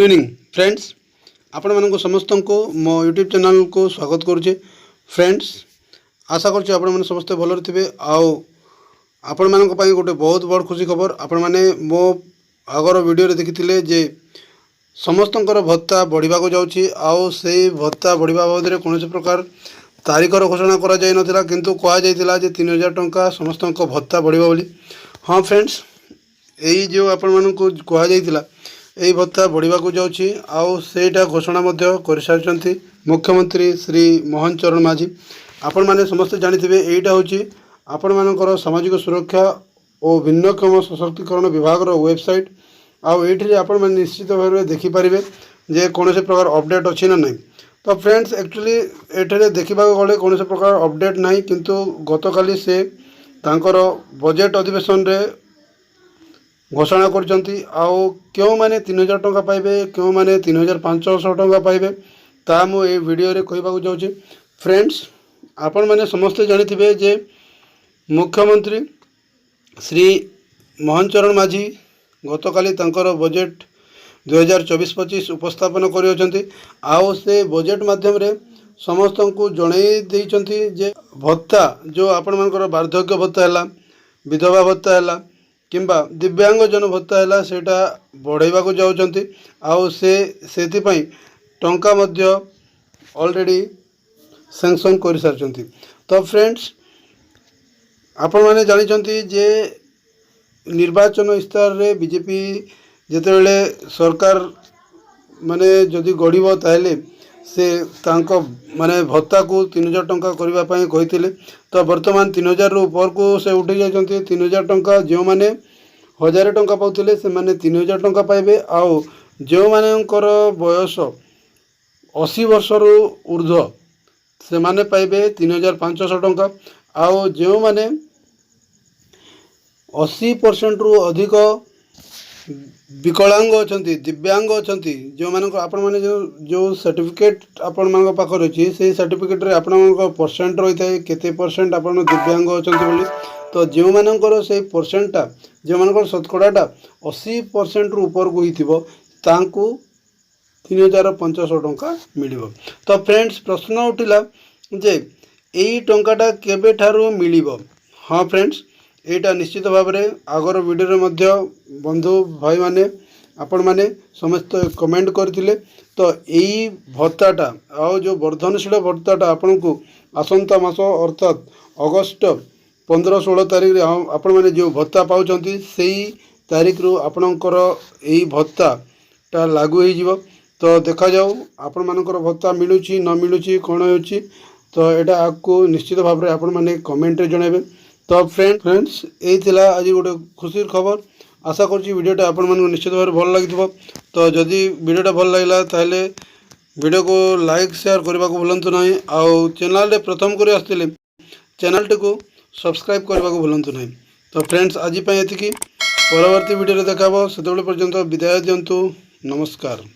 Evening friends आपण मानक समस्त को मो यूट्यूब चैनल को स्वागत करुचे। फ्रेंड्स आशा करुचे आपण माने समस्त भलर थे। आपण मानक पई गोटे बहुत बड़ खुशी खबर आपण माने मो आगर वीडियो रे देखिथिले जे समस्तंकर भत्ता बढ़िबा को जाउची आउ से भत्ता बढ़िबा बाबद कौन प्रकार तारीखर घोषणा करा जाय नथिला किंतु कहा जायतिला जे 3000 टंका समस्तंक भत्ता बढ़िबा बोली। हाँ फ्रेंड्स यही जो आपण मानक कहा जायतिला यही भत्ता बढ़िबा को जाउची आउ सेटा घोषणा मध्य कर सारचंती मुख्यमंत्री श्री मोहन चरण माझी। आपण माने समस्त जानिथिबे एटा होची आपण मानकर सामाजिक सुरक्षा और भिन्नक्षम सशक्तिकरण विभाग रो वेबसाइट आउ एठी आपण माने निश्चित भाव में देखि पारिबे जे कौन से प्रकार अपडेट अछि ना नहीं। तो फ्रेंड्स एक्चुअली एठरे देखिबा गले कौन से प्रकार अपडेट नहीं किंतु गतकाली से तांकर बजेट अधिवेशन रे घोषणा करचंती आउ क्यों माने 3000 टंका पाइबे क्यों माने 3500 टंका पाइबे ता मु ए वीडियो रे कहबा को जाउची। फ्रेंड्स आपण माने समस्त जानिथिबे जे मुख्यमंत्री श्री मोहन चरण माझी गतकाली तांकर बजेट 2024-25 उपस्थापन करियछंती आउ से बजेट माध्यम रे समस्त को जणाई देइछंती जे भत्ता जो आपण मानकर वार्धक्य भत्ता हैला विधवा भत्ता हैला किंबा दिव्यांग जन भत्ता हैला सेटा बढ़ाइबा को जाउछंती आउ सेति पई टंका मध्य ऑलरेडी सैंक्शन कर सारछंती। तो फ्रेंड्स आपण माने जानिछंती जे निर्वाचन स्तर रे बीजेपी जेतेबेले सरकार माने जदि गढ़िबो ताहेले से तांको माने भत्ता को 3000 टंका करबा पई कहिथिले। तो वर्तमान 3000 रु ऊपर को से उठी जायछंती 3000 टंका जो माने 1000 टंका पाउथिले से माने 3000 टंका पाइबे आउ जो मानेकर बयस 80 वर्ष रु ऊर्ध्व से माने पाइबे 3500 टंका आउ जो माने 80% रु अधिक विकलांग अछंती दिव्यांग अछंती जो मानक आपण माने जो सर्टिफिकेट आपण मानक पाखर अछि से सर्टिफिकेट रे आपण मानक परसेंट रही थाए केते परसेंट आपण दिव्यांग अछंती बोली। तो जो मानकर से परसेंटा जो मानकर शतकड़ाटा 80% रु ऊपर को हिथिबो तांकू 3500 टंका मिलिबो। तो फ्रेंड्स प्रश्न उठिला जे एई टंकाटा केबे ठारू मिलिबो। हाँ फ्रेंड्स एटा निश्चित भाव में आगर वीडियो मध्य बंधु भाई माने आपण माने समस्त कमेंट करथिले। तो यही भत्ताटा आउ जो वर्धनशील भत्ताटा आपण को आसंता मास अर्थात अगस्त 15-16 तारीख रे आपण माने जो भत्ता पाउचंती सेही तारीख रु आपणकर यही भत्ताटा लागू हो जिवो। तो देखा जाऊ आपण मानकर भत्ता मिलुची न मिलुची कोन होची तो एटा आपको निश्चित भाव में आपण माने कमेंट रे जणाइबे। तो फ्रेंड्स यही थिला आज गोटे खुशी खबर। आशा करछि वीडियोटा आपण मानक निश्चित भाव भल लागिथिबो। तो जदि वीडियोटा भल लागला ताहले वीडियो को लाइक शेयर करबा को भूलंतु नहीं आउ चैनल रे प्रथम करी आस्थिले चैनल को सब्सक्राइब करबा को भूलंतु नहीं। तो फ्रेंड्स आज पई एतिकी परवर्ती वीडियो रे देखाबो सेतेबेले पर्यंत विदाय दियंतु। नमस्कार।